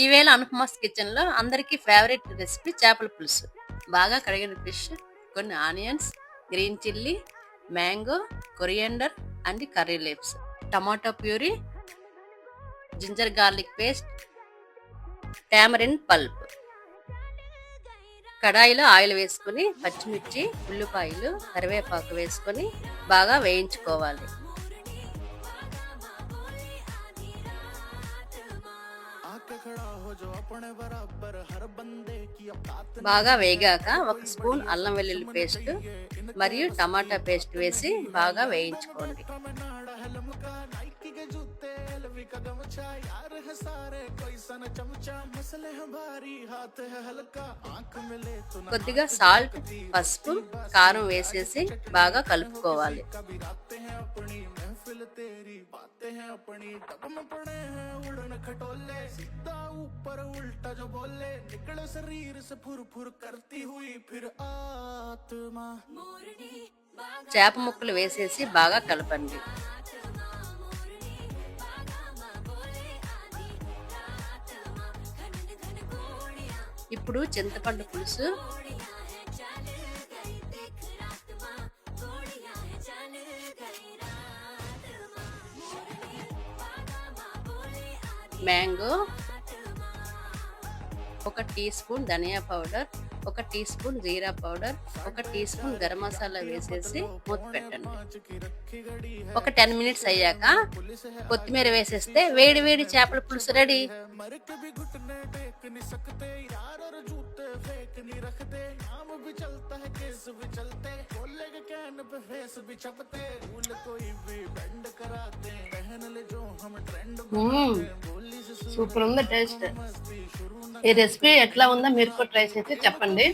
ఈవేళ అనుపమాస్ కిచెన్లో అందరికీ ఫేవరెట్ రెసిపీ చేపల పులుసు. బాగా కడిగిన ఫిష్, కొన్ని onions, green chilli, mango, coriander and curry leaves, tomato puree, ginger garlic paste, tamarind pulp. కడాయిలో ఆయిల్ వేసుకుని పచ్చిమిర్చి, ఉల్లిపాయలు, కరివేపాకు వేసుకొని బాగా వేయించుకోవాలి. బాగా వేగాక 1 స్పూన్ అల్లం వెల్లుల్లి పేస్ట్ మరియు టమాటా పేస్ట్ వేసి బాగా వేయించుకోండి. కొద్దిగా సాల్ట్, పసుపు, కారం వేసేసి బాగా కలుపుకోవాలి. तेरी बातें हैं अपनी तब में पड़े हैं उड़न खटोले सीधा ऊपर उल्टा जो बोले निकले शरीर से फुर फुर करती हुई फिर आत्मा. చేప ముక్కలు వేసేసి బాగా కలపండి. ఇప్పుడు చింతపండు పులుసు, మ్యాంగో, 1 టీ స్పూన్ ధనియా పౌడర్, 1 టీ స్పూన్ జీరా powder, 1 teaspoon garam masala వేసేసి మూత పెట్టండి. ఒక 10 మినిట్స్ అయ్యాక కొత్తిమీర వేసేస్తే వేడి వేడి చేపల పులుసు రెడీ. సూపర్ ఉంది టేస్ట్. ఈ రెసిపీ ఎట్లా ఉందో మీరు కూడా ట్రై చేసి చెప్పండి.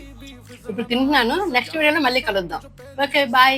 ఇప్పుడు తింటున్నాను. నెక్స్ట్ వీడియోలో మళ్ళీ కలుద్దాం. Okay, bye.